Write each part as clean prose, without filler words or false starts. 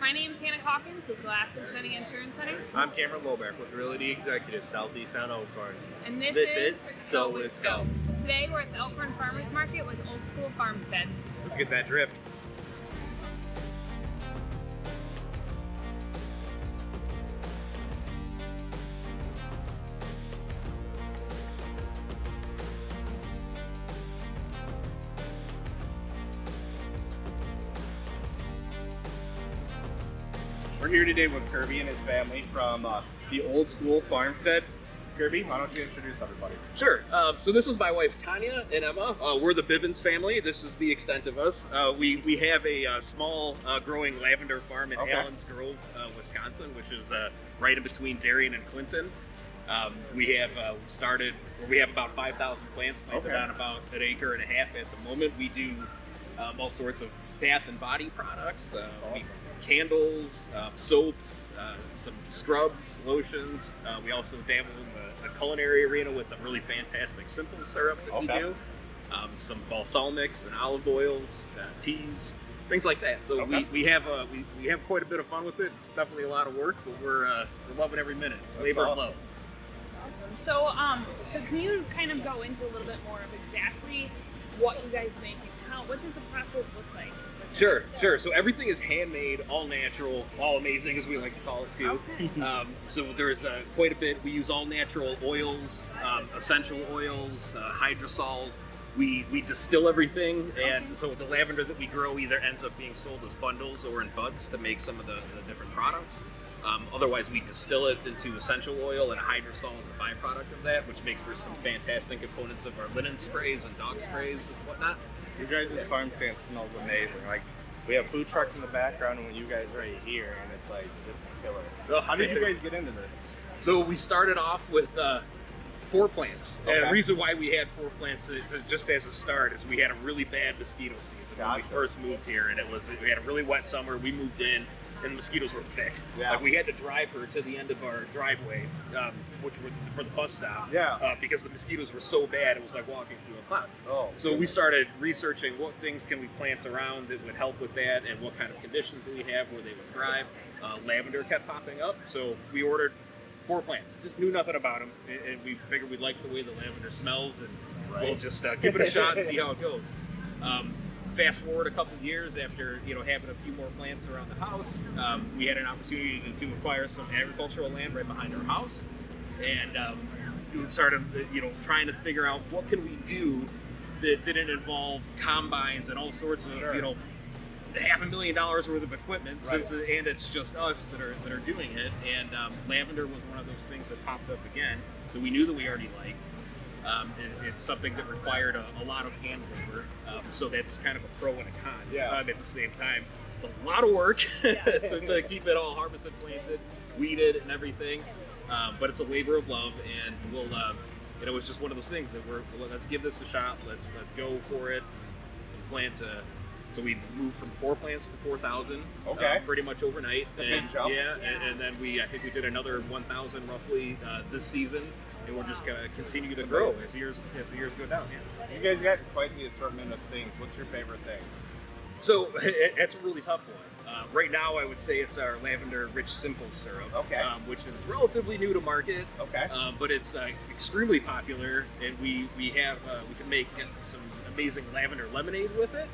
My name's Hannah Hawkins with Glass and Shining Insurance Centers. I'm Cameron Lobeck with Realty Executive Southeast on Elkhorn. And this is So Let's Go. Today we're at the Elkhorn Farmers Market with Old School Farmstead. Let's get that drift. We're here today with Kirby and his family from the Old School Farmstead. Kirby, why don't you introduce everybody? Sure. So this is my wife Tanya and Emma. We're the Bivens family. This is the extent of us. We have a small growing lavender farm in Allens Grove, Wisconsin, which is right in between Darien and Clinton. We have about 5,000 plants planted on about an acre and a half at the moment. We do all sorts of bath and body products. Candles, soaps, some scrubs, lotions. We also dabble in the culinary arena with a really fantastic simple syrup that we do. Some balsamics and olive oils, teas, things like that. So we have quite a bit of fun with it. It's definitely a lot of work, but we're loving every minute. It's labor of love. So can you kind of go into a little bit more of exactly what you guys make and what does the process look like? Sure. So everything is handmade, all natural, all amazing, as we like to call it too. So there's quite a bit. We use all natural oils, essential oils, hydrosols. We distill everything, and so the lavender that we grow either ends up being sold as bundles or in buds to make some of the different products. Otherwise, we distill it into essential oil, and hydrosol is a byproduct of that, which makes for some fantastic components of our linen sprays and dog sprays and whatnot. Your guys' farm stand smells amazing. Like, we have food trucks in the background and you guys right here, and it's like, this is killer. So how did you guys get into this? So we started off with 4 plants. And the reason why we had 4 plants, just as a start, is we had a really bad mosquito season when we first moved here, and we had a really wet summer. We moved in, and the mosquitoes were thick. Like, we had to drive her to the end of our driveway, which were for the bus stop, because the mosquitoes were so bad, it was like walking through a cloud. So we started researching what things can we plant around that would help with that, and what kind of conditions do we have where they would thrive. Lavender kept popping up, so we ordered 4 plants. Just knew nothing about them, and we figured we'd like the way the lavender smells, and we'll just give it a shot and see how it goes. Fast forward a couple of years after having a few more plants around the house, we had an opportunity to acquire some agricultural land right behind our house, and we started trying to figure out what can we do that didn't involve combines and all sorts of $500,000 worth of equipment, and it's just us that are doing it. And lavender was one of those things that popped up again that we knew that we already liked. It's something that required a lot of hand labor, so that's kind of a pro and a con at the same time. It's a lot of work to keep it all harvested, planted, weeded, and everything, but it's a labor of love, and we'll, it was just one of those things that let's give this a shot, let's go for it, and plant. So we moved from 4 plants to 4,000, pretty much overnight, and then I think we did another 1,000 roughly this season. And we're just gonna continue to grow as the years go down. You guys got quite the assortment of things. What's your favorite thing? So that's a really tough one. Right now, I would say it's our lavender rich simple syrup, which is relatively new to market. But it's extremely popular, and we can make some amazing lavender lemonade with it.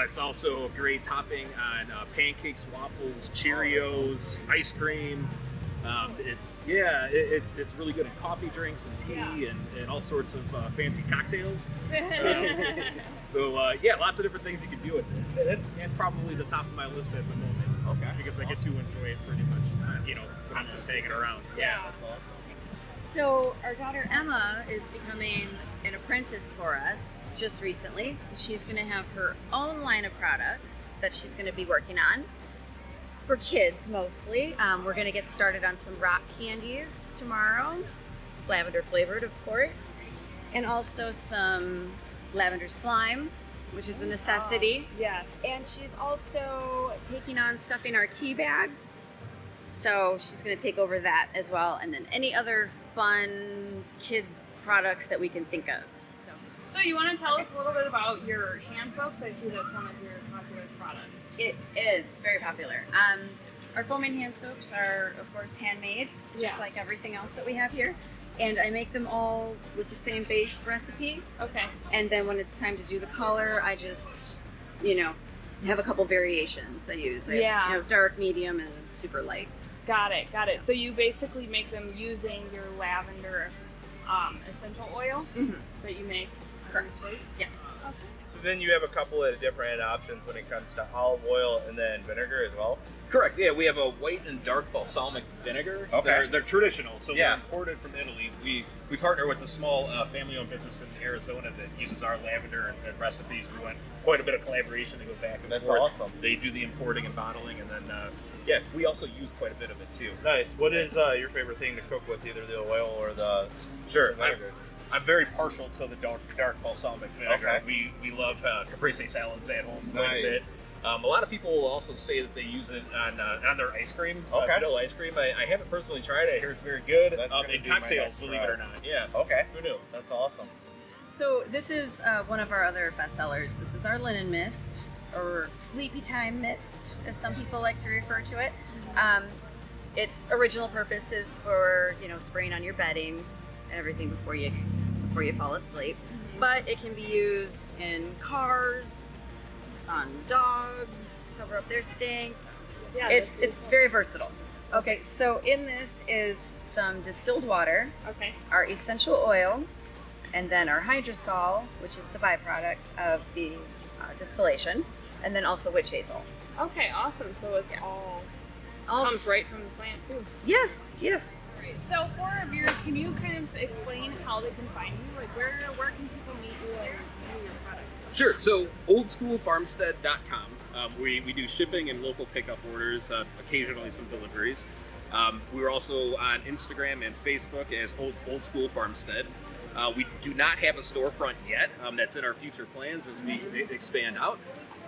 It's also a great topping on pancakes, waffles, Cheerios, ice cream. It's really good in coffee drinks and tea and all sorts of fancy cocktails. So lots of different things you can do with it. That's probably the top of my list at the moment. Because I get to enjoy it pretty much, when I'm just hanging around. So our daughter Emma is becoming an apprentice for us just recently. She's going to have her own line of products that she's going to be working on. For kids mostly. We're going to get started on some rock candies tomorrow, lavender flavored of course, and also some lavender slime, which is a necessity. And she's also taking on stuffing our tea bags, so she's going to take over that as well, and then any other fun kid products that we can think of. So you want to tell us a little bit about your hand soaps? I see that's one of your popular products. It is. It's very popular. Our foaming hand soaps are, of course, handmade, just like everything else that we have here. And I make them all with the same base recipe. Okay. And then when it's time to do the color, I just, you know, have a couple variations I use. You know, dark, medium, and super light. Got it. So you basically make them using your lavender essential oil that you make. Correct. Yes. Okay. So then you have a couple of different options when it comes to olive oil and then vinegar as well? Correct. Yeah, we have a white and dark balsamic vinegar. Okay. They're traditional, so they're imported from Italy. We partner with a small family-owned business in Arizona that uses our lavender and recipes. We went quite a bit of collaboration to go back and forth. That's awesome. They do the importing and bottling, and then we also use quite a bit of it too. Nice. What is your favorite thing to cook with, either the oil or the vinegars? I'm very partial to the dark balsamic vinegar. Okay. We love caprese salads at home quite a bit. A lot of people will also say that they use it on their ice cream, vanilla ice cream. I haven't personally tried it. I hear it's very good. In cocktails, believe it or not. Yeah. Okay. Who knew? That's awesome. So this is one of our other bestsellers. This is our linen mist, or sleepy time mist, as some people like to refer to it. Its original purpose is for, you know, spraying on your bedding and everything before you fall asleep. But it can be used in cars, on dogs to cover up their stink. Yeah, it's very versatile. Okay, so in this is some distilled water, our essential oil, and then our hydrosol, which is the byproduct of the distillation, and then also witch hazel. Okay, awesome. So it's all comes right from the plant too. Yes. Right. So for our viewers, can you kind of explain how they can find you? Like where can people meet you and view your products? Sure. So oldschoolfarmstead.com. We do shipping and local pickup orders, occasionally some deliveries. We're also on Instagram and Facebook as Old School Farmstead. We do not have a storefront yet. That's in our future plans as we expand out.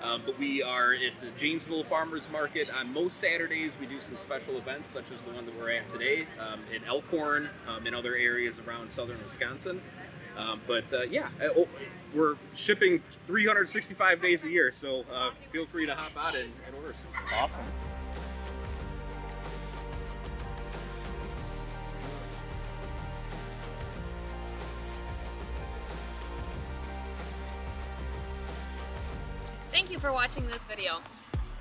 But we are at the Janesville Farmers Market on most Saturdays. We do some special events, such as the one that we're at today, in Elkhorn, in other areas around southern Wisconsin. We're shipping 365 days a year, so feel free to hop out and order some. Awesome. Thank you for watching this video.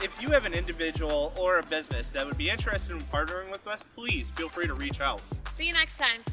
If you have an individual or a business that would be interested in partnering with us, please feel free to reach out. See you next time.